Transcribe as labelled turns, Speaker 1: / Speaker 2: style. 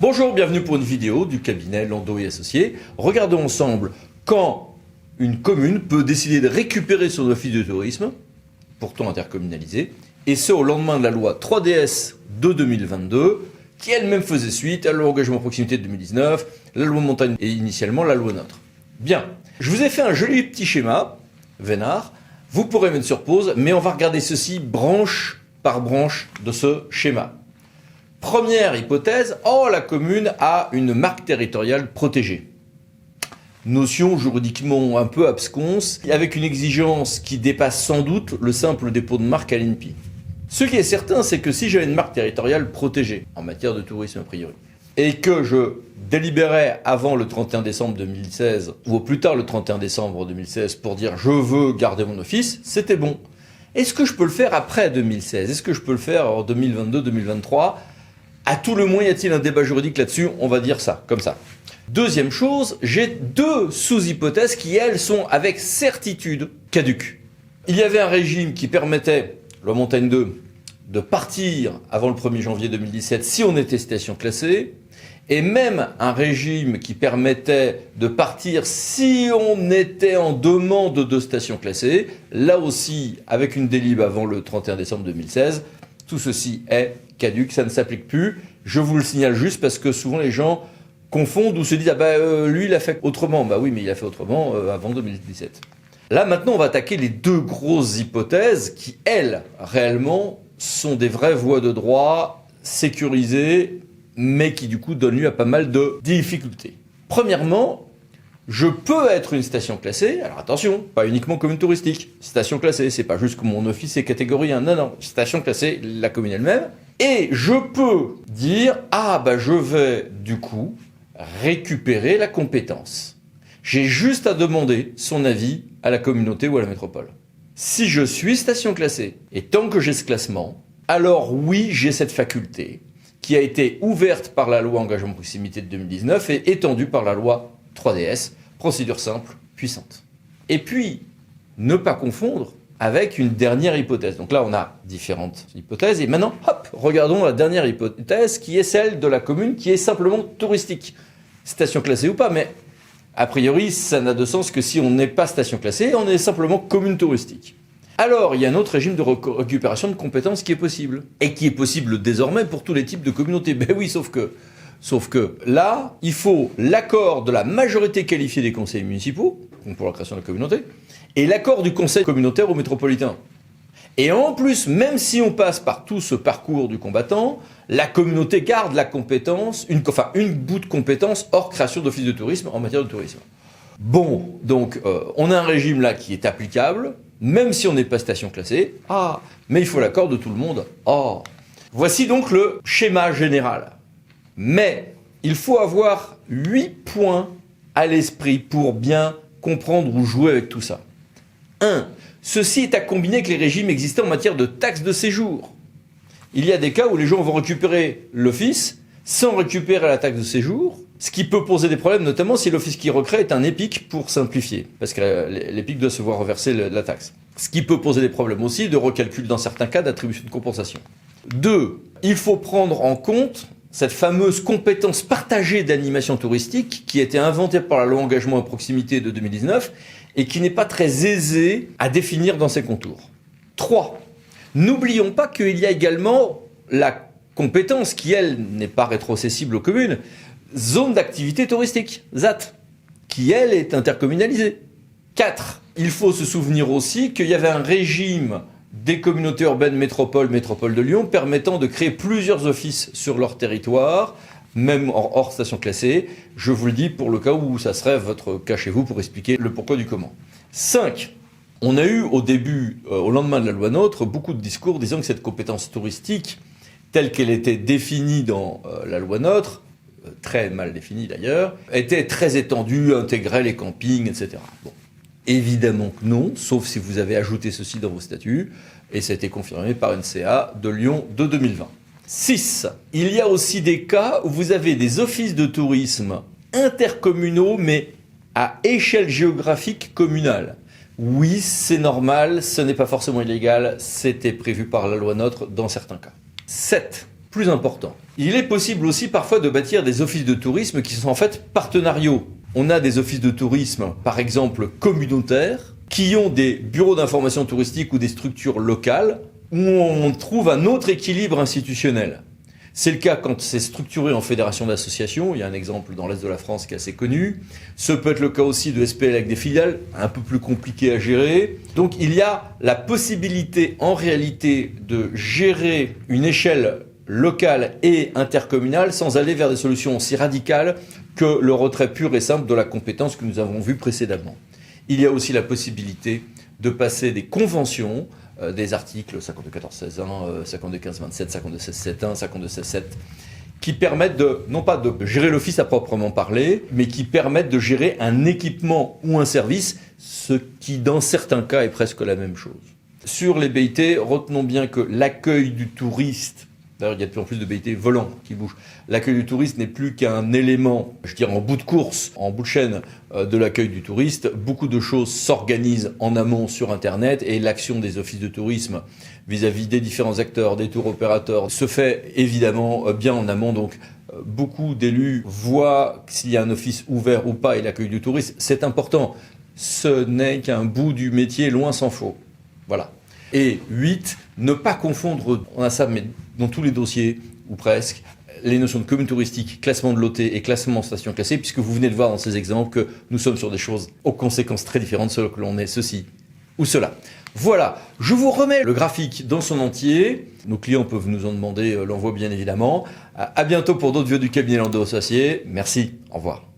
Speaker 1: Bonjour, bienvenue pour une vidéo du cabinet Landau et Associés. Regardons ensemble quand une commune peut décider de récupérer son office de tourisme, pourtant intercommunalisé, et ce au lendemain de la loi 3DS de 2022, qui elle-même faisait suite à la loi engagement proximité de 2019, la loi montagne et initialement la loi NOTRe. Bien, je vous ai fait un joli petit schéma, Vénard, vous pourrez mettre sur pause, mais on va regarder ceci branche par branche de ce schéma. Première hypothèse, la commune a une marque territoriale protégée. Notion juridiquement un peu absconse, avec une exigence qui dépasse sans doute le simple dépôt de marque à l'INPI. Ce qui est certain, c'est que si j'avais une marque territoriale protégée, en matière de tourisme a priori, et que je délibérais avant le 31 décembre 2016, ou au plus tard le 31 décembre 2016, pour dire je veux garder mon office, c'était bon. Est-ce que je peux le faire après 2016? Est-ce que je peux le faire en 2022-2023? À tout le moins, y a-t-il un débat juridique là-dessus? On va dire ça, comme ça. Deuxième chose, j'ai deux sous-hypothèses qui, elles, sont avec certitude caduques. Il y avait un régime qui permettait, loi Montagne 2, de partir avant le 1er janvier 2017 si on était station classée, et même un régime qui permettait de partir si on était en demande de station classée, là aussi avec une délib avant le 31 décembre 2016, tout ceci est caduc, ça ne s'applique plus. Je vous le signale juste parce que souvent les gens confondent ou se disent lui il a fait autrement. Bah oui, mais il a fait autrement avant 2017. Là maintenant on va attaquer les deux grosses hypothèses qui elles réellement sont des vraies voies de droit sécurisées mais qui du coup donnent lieu à pas mal de difficultés. Premièrement, je peux être une station classée, alors attention, pas uniquement commune touristique. Station classée, c'est pas juste que mon office est catégorie 1, non, station classée, la commune elle-même. Et je peux dire, je vais du coup récupérer la compétence. J'ai juste à demander son avis à la communauté ou à la métropole. Si je suis station classée, et tant que j'ai ce classement, alors oui, j'ai cette faculté qui a été ouverte par la loi engagement proximité de 2019 et étendue par la loi 3DS, procédure simple, puissante. Et puis, ne pas confondre avec une dernière hypothèse. Donc là, on a différentes hypothèses. Et maintenant, regardons la dernière hypothèse qui est celle de la commune qui est simplement touristique. Station classée ou pas, mais a priori, ça n'a de sens que si on n'est pas station classée, on est simplement commune touristique. Alors, il y a un autre régime de récupération de compétences qui est possible. Et qui est possible désormais pour tous les types de communautés. Ben oui, sauf que là, il faut l'accord de la majorité qualifiée des conseils municipaux, pour la création de la communauté, et l'accord du conseil communautaire ou métropolitain. Et en plus, même si on passe par tout ce parcours du combattant, la communauté garde la compétence, une bout de compétence hors création d'office de tourisme en matière de tourisme. Bon, donc on a un régime là qui est applicable, même si on n'est pas station classée. Mais il faut l'accord de tout le monde. Voici donc le schéma général. Mais il faut avoir 8 points à l'esprit pour bien comprendre ou jouer avec tout ça. 1. Ceci est à combiner avec les régimes existants en matière de taxes de séjour. Il y a des cas où les gens vont récupérer l'office sans récupérer la taxe de séjour, ce qui peut poser des problèmes, notamment si l'office qui recrée est un EPIC pour simplifier, parce que l'EPIC doit se voir reverser la taxe. Ce qui peut poser des problèmes aussi de recalcul dans certains cas d'attribution de compensation. 2. Il faut prendre en compte cette fameuse compétence partagée d'animation touristique qui a été inventée par la loi engagement à proximité de 2019 et qui n'est pas très aisée à définir dans ses contours. 3. N'oublions pas qu'il y a également la compétence qui, elle, n'est pas rétrocessible aux communes, zone d'activité touristique, ZAT, qui, elle, est intercommunalisée. 4. Il faut se souvenir aussi qu'il y avait un régime des communautés urbaines métropole de Lyon, permettant de créer plusieurs offices sur leur territoire, même hors station classée. Je vous le dis pour le cas où ça serait votre cas chez vous pour expliquer le pourquoi du comment. 5. On a eu au début, au lendemain de la loi NOTRe, beaucoup de discours disant que cette compétence touristique, telle qu'elle était définie dans la loi NOTRe, très mal définie d'ailleurs, était très étendue, intégrait les campings, etc. Bon. Évidemment que non, sauf si vous avez ajouté ceci dans vos statuts, et ça a été confirmé par une CA de Lyon de 2020. 6. Il y a aussi des cas où vous avez des offices de tourisme intercommunaux, mais à échelle géographique communale. Oui, c'est normal, ce n'est pas forcément illégal, c'était prévu par la loi NOTRe dans certains cas. 7. plus important. Il est possible aussi parfois de bâtir des offices de tourisme qui sont en fait partenariaux. On a des offices de tourisme, par exemple communautaires, qui ont des bureaux d'information touristique ou des structures locales où on trouve un autre équilibre institutionnel. C'est le cas quand c'est structuré en fédération d'associations. Il y a un exemple dans l'Est de la France qui est assez connu. Ce peut être le cas aussi de SPL avec des filiales, un peu plus compliqué à gérer. Donc il y a la possibilité en réalité de gérer une échelle locale et intercommunale sans aller vers des solutions aussi radicales que le retrait pur et simple de la compétence que nous avons vu précédemment. Il y a aussi la possibilité de passer des conventions, des articles 52.14.16.1, 52.15.27, 52.16.7.1, 52.16.7, qui permettent non pas de gérer l'office à proprement parler, mais qui permettent de gérer un équipement ou un service, ce qui dans certains cas est presque la même chose. Sur les BIT, retenons bien que l'accueil du touriste, d'ailleurs, il y a de plus en plus de BIT volants qui bougent. L'accueil du touriste n'est plus qu'un élément, je dirais, en bout de course, en bout de chaîne de l'accueil du touriste. Beaucoup de choses s'organisent en amont sur Internet et l'action des offices de tourisme vis-à-vis des différents acteurs, des tours opérateurs, se fait évidemment bien en amont. Donc, beaucoup d'élus voient s'il y a un office ouvert ou pas et l'accueil du touriste. C'est important. Ce n'est qu'un bout du métier, loin s'en faut. Voilà. Et 8, ne pas confondre, on a ça mais dans tous les dossiers, ou presque, les notions de commune touristique, classement de l'OT et classement en station classée, puisque vous venez de voir dans ces exemples que nous sommes sur des choses aux conséquences très différentes selon que l'on est ceci ou cela. Voilà, je vous remets le graphique dans son entier. Nos clients peuvent nous en demander l'envoi bien évidemment. À bientôt pour d'autres vidéos du cabinet Landau Associés. Merci, au revoir.